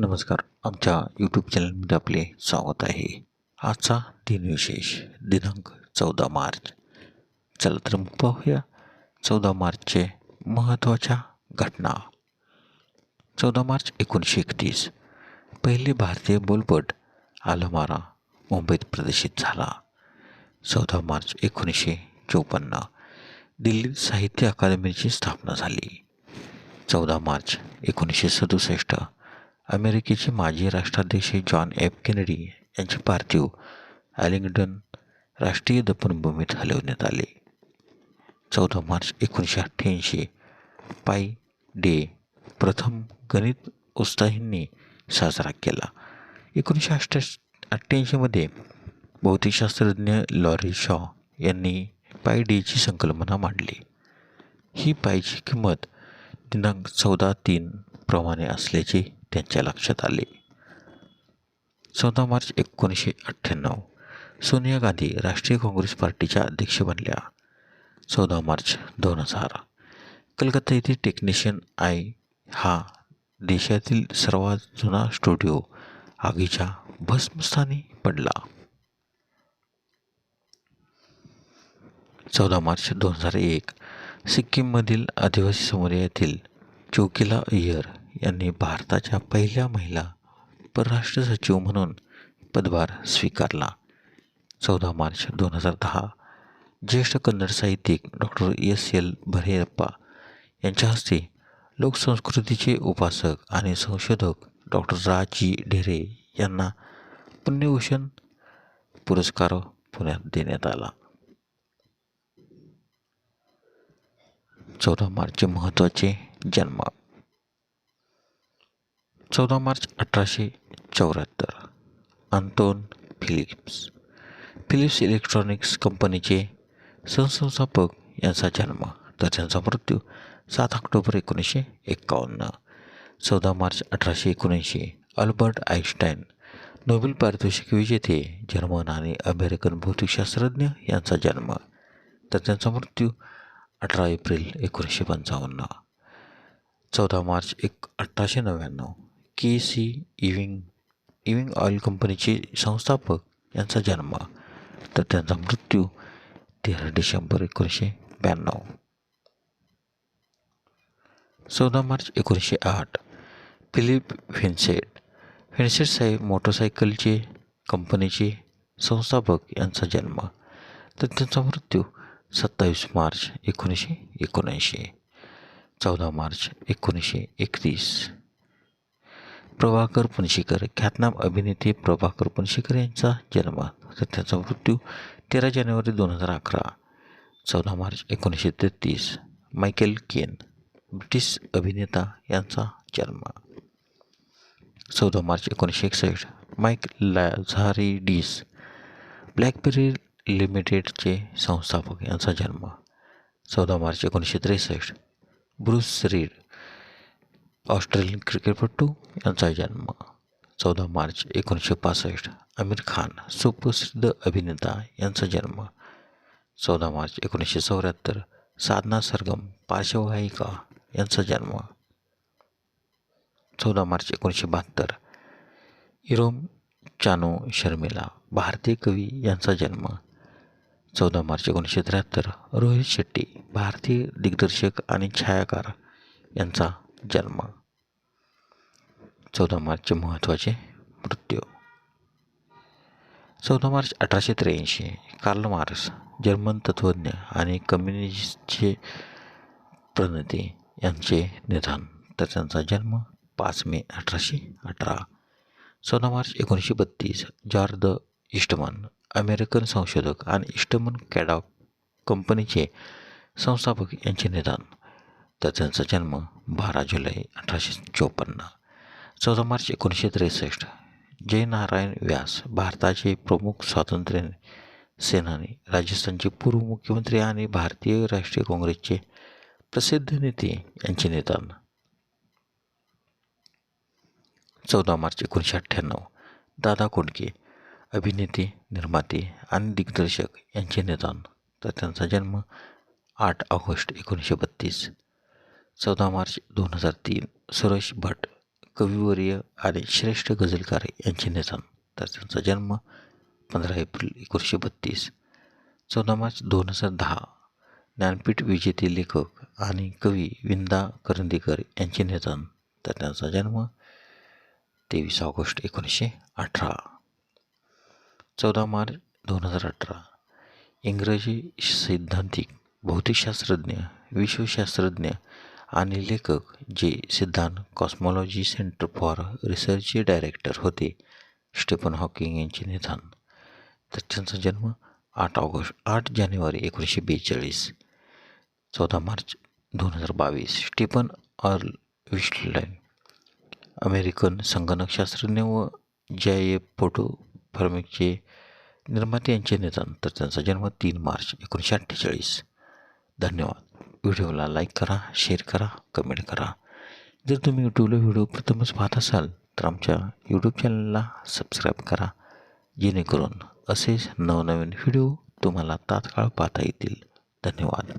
नमस्कार. आमच्या यूट्यूब चॅनलमध्ये आपले स्वागत आहे. आजचा दिनविशेष दिनांक 14 मार्च. चला तर मग पाहूया 14 मार्चचे महत्त्वाच्या घटना. 14 मार्च 1931 पहिले भारतीय बोलपट आलमारा मुंबईत प्रदर्शित झाला. 14 मार्च 1954 दिल्लीत साहित्य अकादमीची स्थापना झाली. 14 मार्च 1967 अमेरिकेचे माजी राष्ट्राध्यक्ष जॉन एफ केनेडी यांचे पार्थिव आर्लिंग्टन राष्ट्रीय दफनभूमीत हलवण्यात आले. 14 मार्च 1988 पाई डे प्रथम गणित उत्साहींनी साजरा केला. 1988 भौतिकशास्त्रज्ञ लॉरी शॉ यांनी पाई डेची संकल्पना मांडली. ही पाईची किंमत दिनांक 14/3 प्रमाणे असल्याचे त्यांच्या लक्षात आले. 14 मार्च 1998 सोनिया गांधी राष्ट्रीय काँग्रेस पार्टीच्या अध्यक्ष बनल्या. 14 मार्च 2000 कलकत्ता येथे टेक्निशियन आय हा देशातील सर्वात जुना स्टुडिओ आगीच्या भस्मस्थानी पडला. 14 मार्च 2001 सिक्कीममधील आदिवासी समुदायातील चोकीला अय्यर यांनी भारताच्या पहिल्या महिला परराष्ट्र सचिव म्हणून पदभार स्वीकारला. 14 मार्च 2010 ज्येष्ठ कन्नड साहित्यिक डॉक्टर S.L. भैरप्पा यांच्या हस्ते लोकसंस्कृतीचे उपासक आणि संशोधक डॉक्टर रा.जी. ढेरे यांना पुण्यभूषण पुरस्कार पुण्यात देण्यात आला. 14 मार्चचे महत्त्वाचे जन्म. 14 मार्च 1874 अंतोन फिलिप्स इलेक्ट्रॉनिक्स कंपनीचे सहसंस्थापक यांचा जन्म तर त्यांचा मृत्यू 7 October 1951. 14 March 1879 Albert Einstein Nobel पारितोषिक विजेते जर्मन आणि अमेरिकन भौतिकशास्त्रज्ञ यांचा जन्म तर त्यांचा मृत्यू 18 एप्रिल 1955. 14 मार्च 1899 के.सी. इविंग ऑइल कंपनीचे संस्थापक यांचा जन्म तर त्यांचा मृत्यू 13 डिसेंबर 1992. 14 मार्च 1908 फिलिप फिन्सेट साहेब मोटरसायकलचे कंपनीचे संस्थापक यांचा जन्म तर त्यांचा मृत्यू 27 मार्च 1979. 14 मार्च 1931 प्रभाकर पणशीकर ख्यातनाम अभिनेते प्रभाकर पणशीकर यांचा जन्म तर त्यांचा मृत्यू 13 जानेवारी 2011. 14 मार्च 1933 मायकेल केन ब्रिटिश अभिनेता यांचा जन्म. 14 मार्च 1961 माईक लाझारिडीस ब्लॅकबेरी लिमिटेडचे संस्थापक यांचा जन्म. 14 मार्च 1963 ब्रूस रीड ऑस्ट्रेलियन क्रिकेटपटू यांचा जन्म. 14 मार्च 1965 आमिर खान सुप्रसिद्ध अभिनेता यांचा जन्म. 14 मार्च 1974 साधना सरगम पार्श्वगायिका यांचा जन्म. 14 मार्च 1972 इरोम चानो शर्मिला भारतीय कवी यांचा जन्म. 14 मार्च 1973 रोहित शेट्टी भारतीय दिग्दर्शक आणि छायाकार यांचा जन्म. 14 मार्चचे महत्त्वाचे मृत्यू. 14 मार्च 1883 कार्ल मार्क्स जर्मन तत्त्वज्ञ आणि कम्युनिस्टचे प्रणेते यांचे निधन तर त्यांचा जन्म 5 मे 1818. 14 मार्च 1932 जॉर्ज ईस्टमन अमेरिकन संशोधक आणि ईस्टमन कॅडॉक कंपनीचे संस्थापक यांचे निधन तर त्यांचा जन्म 12 जुलै 1854. 14 मार्च 1963 जयनारायण व्यास भारताचे प्रमुख स्वातंत्र्य सेनानी राजस्थानचे पूर्व मुख्यमंत्री आणि भारतीय राष्ट्रीय काँग्रेसचे प्रसिद्ध नेते यांचे निधन. 14 मार्च 1998 दादा कोंडके अभिनेते निर्माते आणि दिग्दर्शक यांचे निधन तर त्यांचा जन्म 8 ऑगस्ट 1932. 14 मार्च 2003 सुरेश भट कविवर्य आणि श्रेष्ठ गझलकार यांचे निधन. तर त्यांचा जन्म 15 एप्रिल 1932. 14 मार्च 2010 ज्ञानपीठ विजेते लेखक आणि कवी विंदा करंदीकर यांचे निधन. तर त्यांचा जन्म 23 ऑगस्ट 1918. 14 मार्च 2018 इंग्रजी सैद्धांतिक, भौतिकशास्त्रज्ञ, विश्वशास्त्रज्ञ आणि लेखक जे सिद्धांत कॉस्मॉलॉजी सेंटर फॉर रिसर्चचे डायरेक्टर होते, स्टीफन हॉकिंग यांचे निधन. तर त्यांचा जन्म 8 जानेवारी 1942. 14 मार्च 2022 स्टीफन अर्ल विस्टलाइन, अमेरिकन संगणकशास्त्रज्ञ व JF फोटोफॉर्मिकचे निर्माते यांचे निधन. तर त्यांचा जन्म 3 मार्च 1948. धन्यवाद. व्हिडिओला लाईक करा, शेअर करा, कमेंट करा. जर तुम्ही यूट्यूबला व्हिडिओ प्रथमच पाहत असाल तर आमच्या यूट्यूब चॅनलला सबस्क्राईब करा, जेणेकरून असेच नवनवीन व्हिडिओ तुम्हाला तात्काळ पाहता येतील. धन्यवाद.